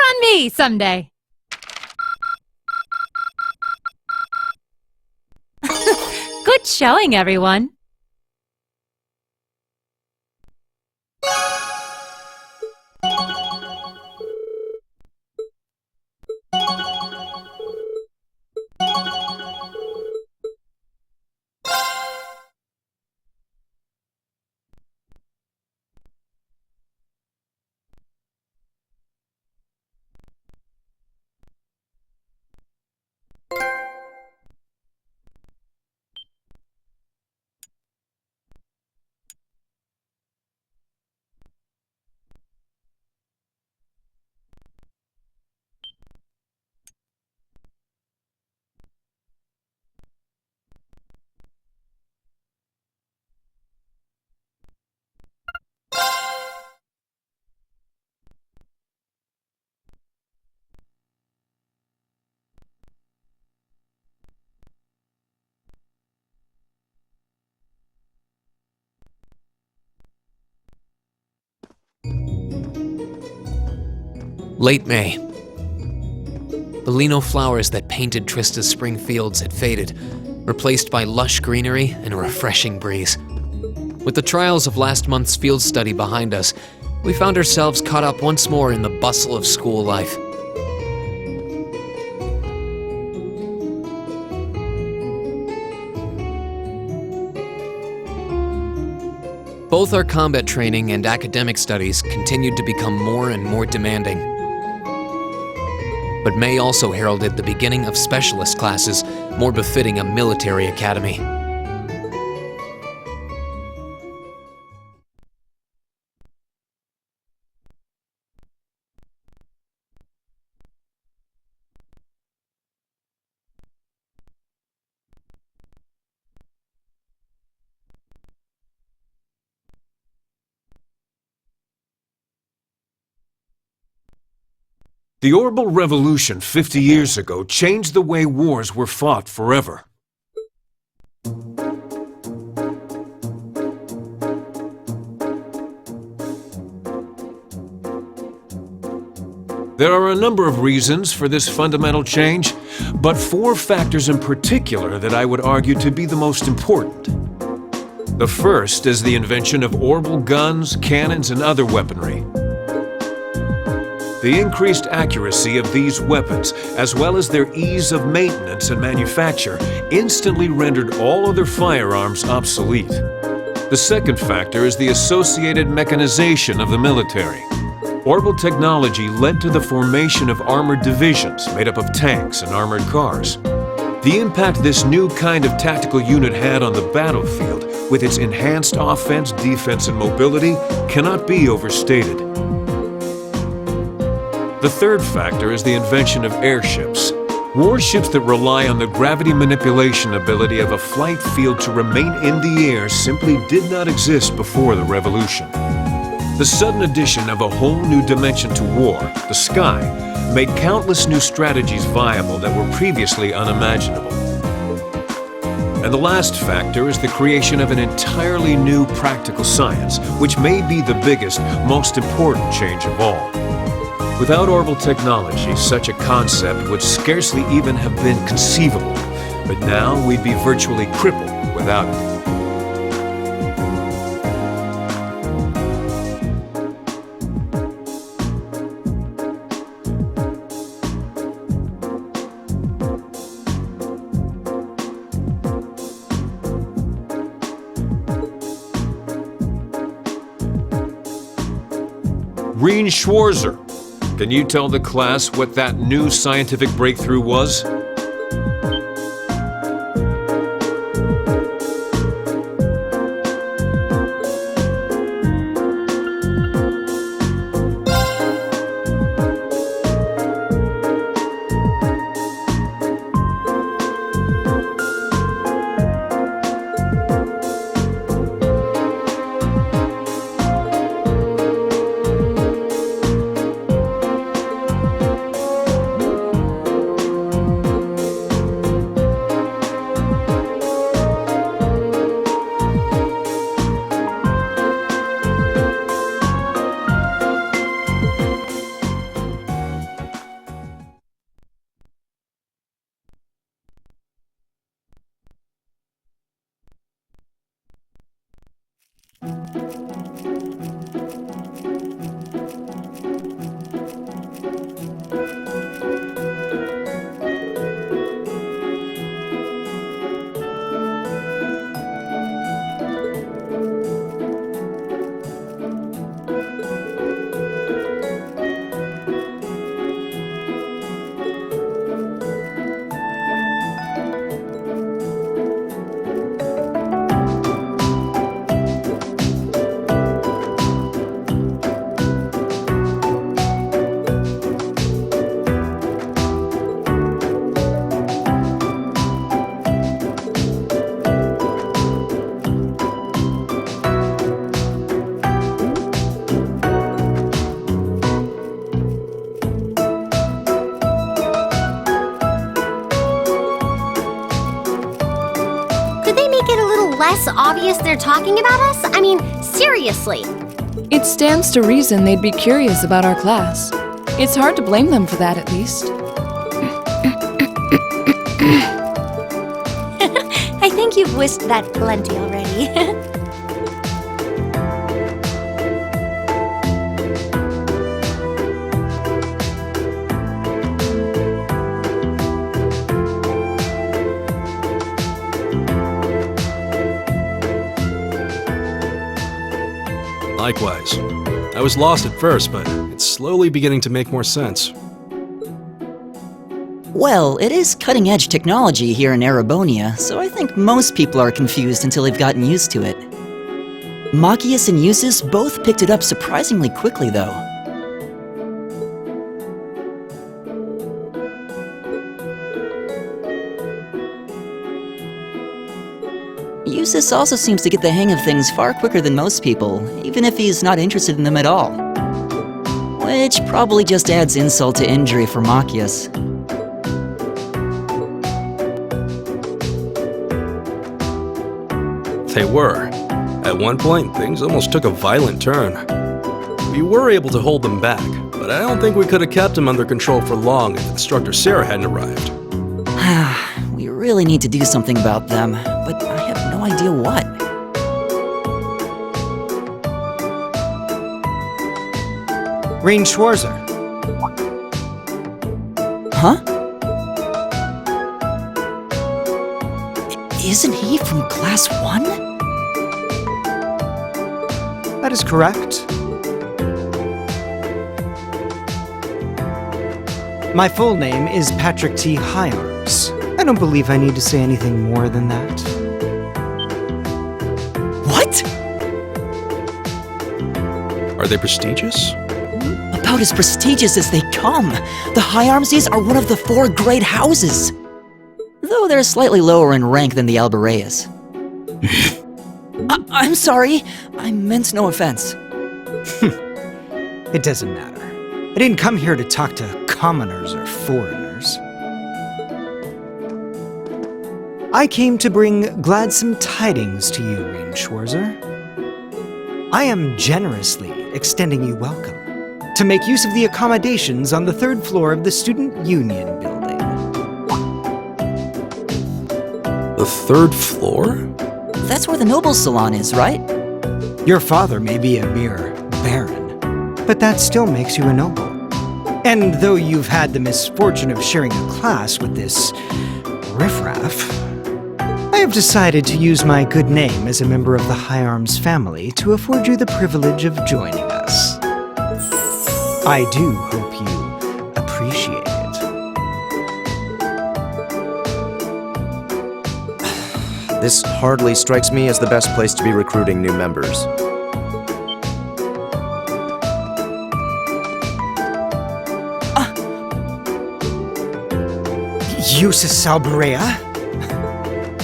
on me someday. Good showing, everyone. Late May. The lino flowers that painted Trista's spring fields had faded, replaced by lush greenery and a refreshing breeze. With the trials of last month's field study behind us, we found ourselves caught up once more in the bustle of school life. Both our combat training and academic studies continued to become more and more demanding. But May also heralded the beginning of specialist classes more befitting a military academy. The Orbal Revolution 50 years ago changed the way wars were fought forever. There are a number of reasons for this fundamental change, but 4 factors in particular that I would argue to be the most important. The first is the invention of Orbal guns, cannons, and other weaponry. The increased accuracy of these weapons, as well as their ease of maintenance and manufacture, instantly rendered all other firearms obsolete. The second factor is the associated mechanization of the military. Orbal technology led to the formation of armored divisions made up of tanks and armored cars. The impact this new kind of tactical unit had on the battlefield, with its enhanced offense, defense, and mobility, cannot be overstated. The third factor is the invention of airships. Warships that rely on the gravity manipulation ability of a flight field to remain in the air simply did not exist before the revolution. The sudden addition of a whole new dimension to war, the sky, made countless new strategies viable that were previously unimaginable. And the last factor is the creation of an entirely new practical science, which may be the biggest, most important change of all. Without Orbal technology, such a concept would scarcely even have been conceivable, but now we'd be virtually crippled without it. Reen Schwarzer, can you tell the class what that new scientific breakthrough was? obvious they're talking about us? I mean, seriously. It stands to reason they'd be curious about our class. It's hard to blame them for that, at least. I think you've whisked that plenty already. Likewise. I was lost at first, but it's slowly beginning to make more sense. Well, it is cutting-edge technology here in Erebonia, so I think most people are confused until they've gotten used to it. Machias and Usus both picked it up surprisingly quickly, though. Usus also seems to get the hang of things far quicker than most people, even if he's not interested in them at all. Which probably just adds insult to injury for Machias. They were. At one point, things almost took a violent turn. We were able to hold them back, but I don't think we could have kept them under control for long if Instructor Sarah hadn't arrived. We really need to do something about them, but I have no idea what. Rain Schwarzer. Huh? Isn't he from Class 1? That is correct. My full name is Patrick T. Higharms. I don't believe I need to say anything more than that. What? Are they prestigious? About as prestigious as they come. The Higharmses are one of the 4 great houses. Though they're slightly lower in rank than the Albareas. I'm sorry. I meant no offense. It doesn't matter. I didn't come here to talk to commoners or foreigners. I came to bring gladsome tidings to you, Rain Schwarzer. I am generously extending you welcome to make use of the accommodations on the 3rd floor of the Student Union building. The 3rd floor? That's where the Noble's Salon is, right? Your father may be a mere baron, but that still makes you a noble. And though you've had the misfortune of sharing a class with this riffraff, I have decided to use my good name as a member of the Higharms family to afford you the privilege of joining us. I do hope you appreciate it. This hardly strikes me as the best place to be recruiting new members. Usus Albarea?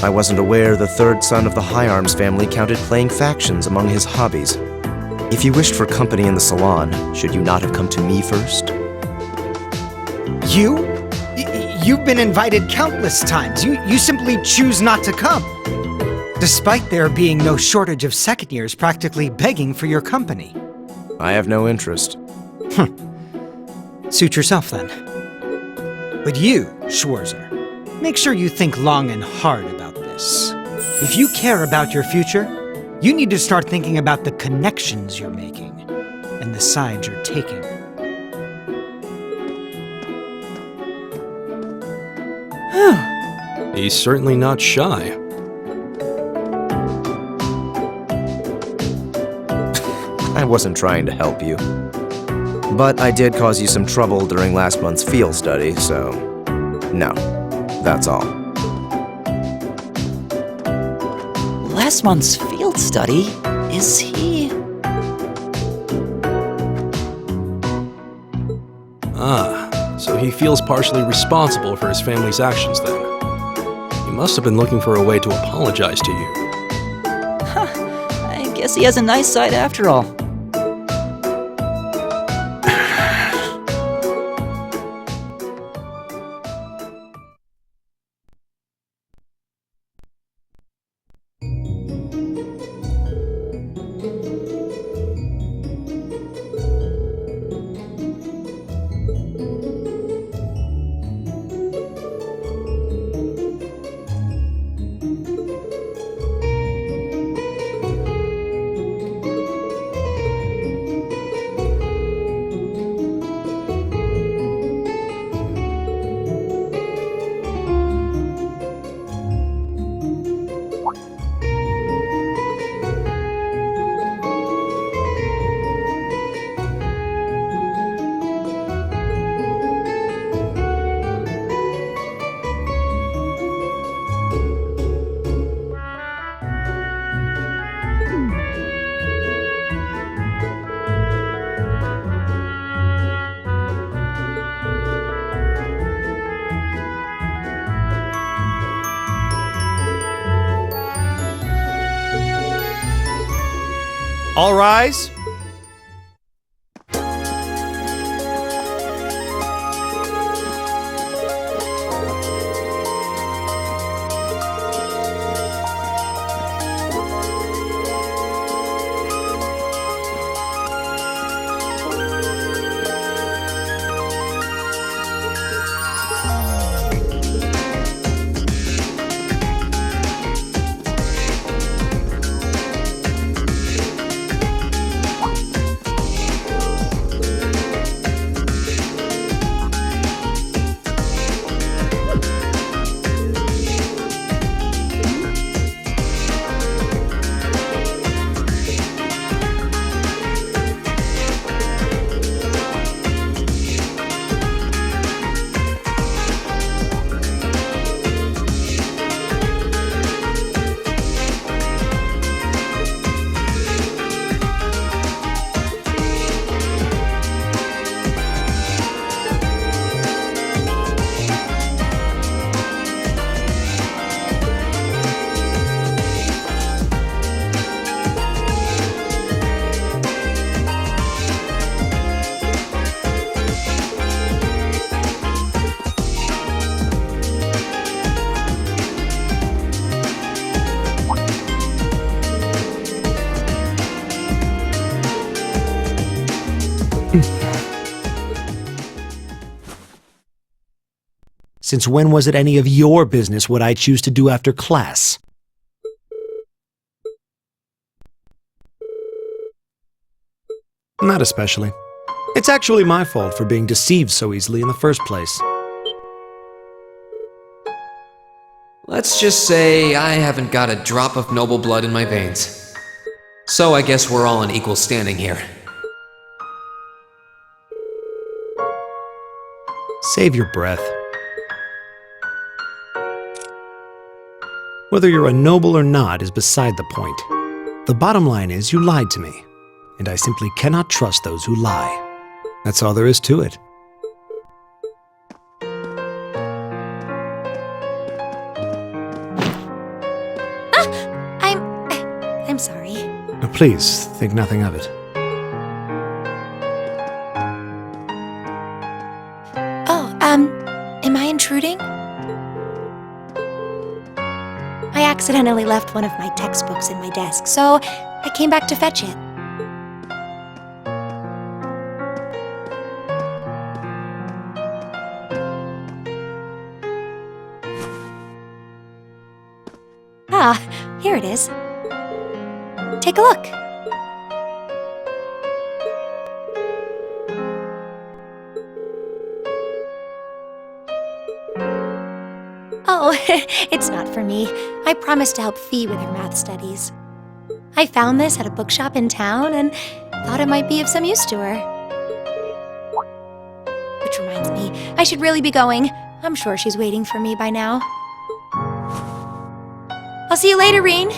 I wasn't aware the 3rd son of the Higharms family counted playing factions among his hobbies. If you wished for company in the salon, should you not have come to me first? You? You've been invited countless times. You simply choose not to come. Despite there being no shortage of second years practically begging for your company. I have no interest. Suit yourself then. But you, Schwarzer, make sure you think long and hard about this. If you care about your future, you need to start thinking about the connections you're making and the sides you're taking. He's certainly not shy. I wasn't trying to help you. But I did cause you some trouble during last month's field study, so no, that's all. Last month's field study? Is he... So he feels partially responsible for his family's actions then. He must have been looking for a way to apologize to you. I guess he has a nice side after all. All rise. Since when was it any of your business what I choose to do after class? Not especially. It's actually my fault for being deceived so easily in the first place. Let's just say I haven't got a drop of noble blood in my veins. So I guess we're all on equal standing here. Save your breath. Whether you're a noble or not is beside the point. The bottom line is you lied to me, and I simply cannot trust those who lie. That's all there is to it. I'm sorry. Now, please, think nothing of it. Oh, am I intruding? I accidentally left one of my textbooks in my desk, so I came back to fetch it. Ah, here it is. Take a look. Oh, it's not for me. I promised to help Fee with her math studies. I found this at a bookshop in town and thought it might be of some use to her. Which reminds me, I should really be going. I'm sure she's waiting for me by now. I'll see you later, Reen.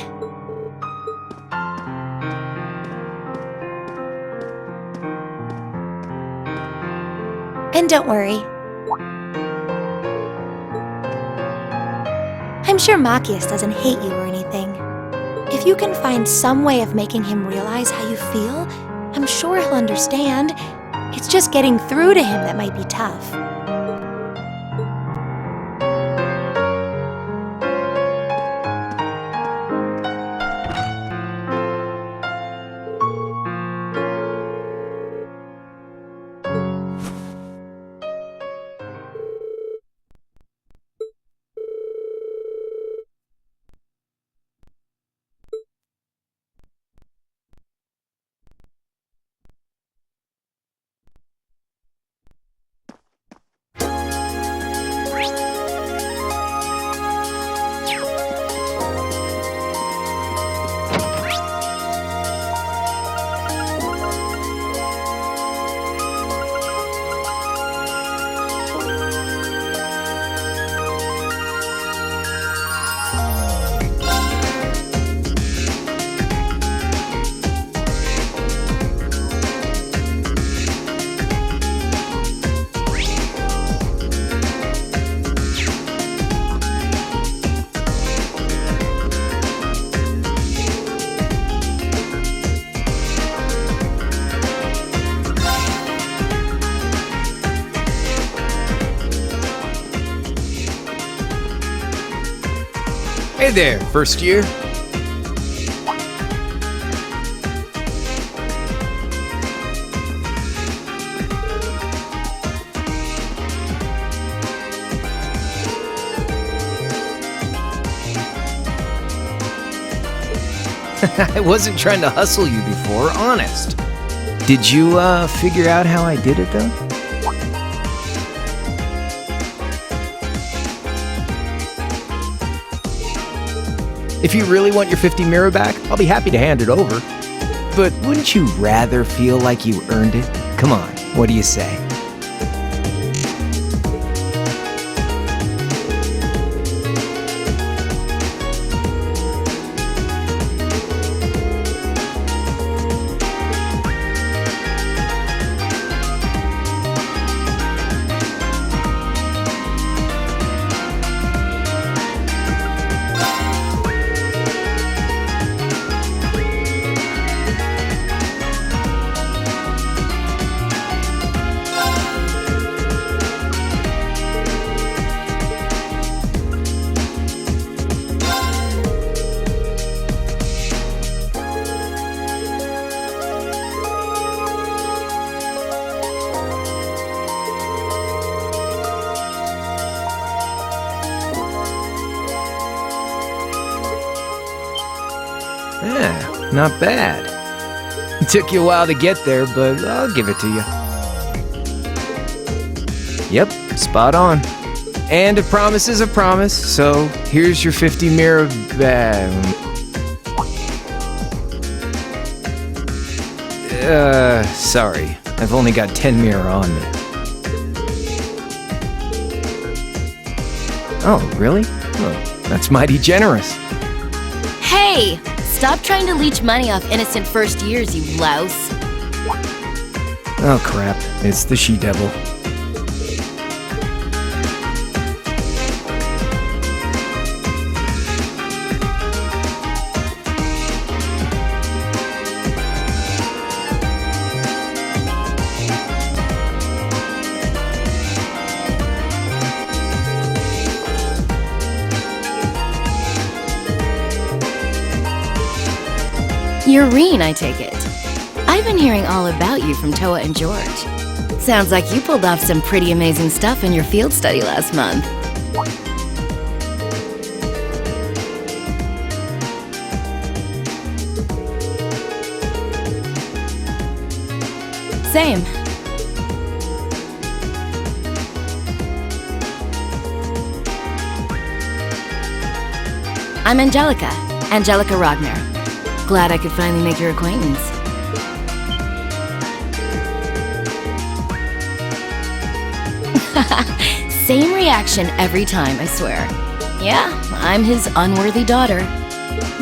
And don't worry. I'm sure Machias doesn't hate you or anything. If you can find some way of making him realize how you feel, I'm sure he'll understand. It's just getting through to him that might be tough. Hey there, first year. I wasn't trying to hustle you before, honest. Did you, figure out how I did it, though? If you really want your 50 mirror back, I'll be happy to hand it over. But wouldn't you rather feel like you earned it? Come on, what do you say? Yeah, not bad. It took you a while to get there, but I'll give it to you. Yep, spot on. And a promise is a promise, so here's your 50 mirror sorry. I've only got 10 mirror on me. Oh, really? Oh, that's mighty generous. Hey! Stop trying to leech money off innocent first years, you louse. Oh crap, it's the she-devil. You're Reen, I take it. I've been hearing all about you from Toa and George. Sounds like you pulled off some pretty amazing stuff in your field study last month. Same. I'm Angelica. Angelica Ragnar. Glad I could finally make your acquaintance. Same reaction every time, I swear. Yeah, I'm his unworthy daughter.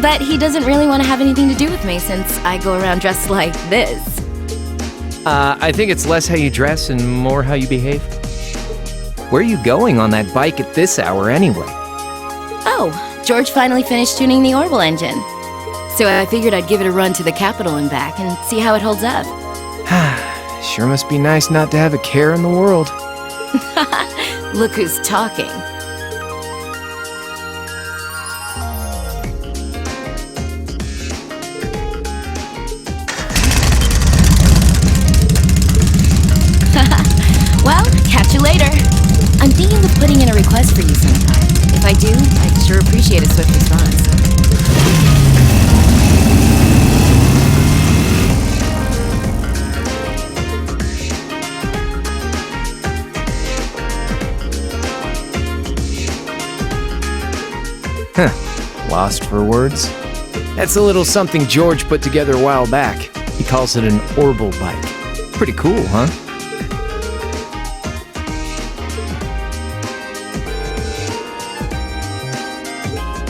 But he doesn't really want to have anything to do with me since I go around dressed like this. I think it's less how you dress and more how you behave. Where are you going on that bike at this hour anyway? Oh, George finally finished tuning the Orbal engine. So I figured I'd give it a run to the capital and back and see how it holds up. Sure must be nice not to have a care in the world. Look who's talking. Well, catch you later. I'm thinking of putting in a request for you sometime. If I do, I'd sure appreciate a swift response. Lost for words? That's a little something George put together a while back. He calls it an Orbal bike. Pretty cool, huh?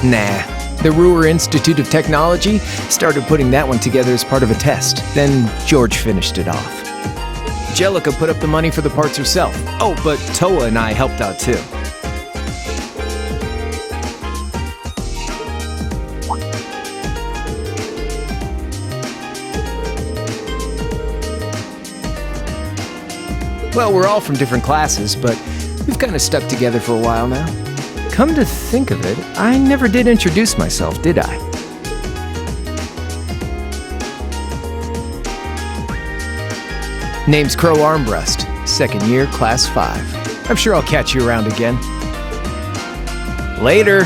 Nah. The Ruhr Institute of Technology started putting that one together as part of a test. Then George finished it off. Angelica put up the money for the parts herself. Oh, but Toa and I helped out too. Well, we're all from different classes, but we've kind of stuck together for a while now. Come to think of it, I never did introduce myself, did I? Name's Crow Armbrust, second year, Class 5. I'm sure I'll catch you around again. Later!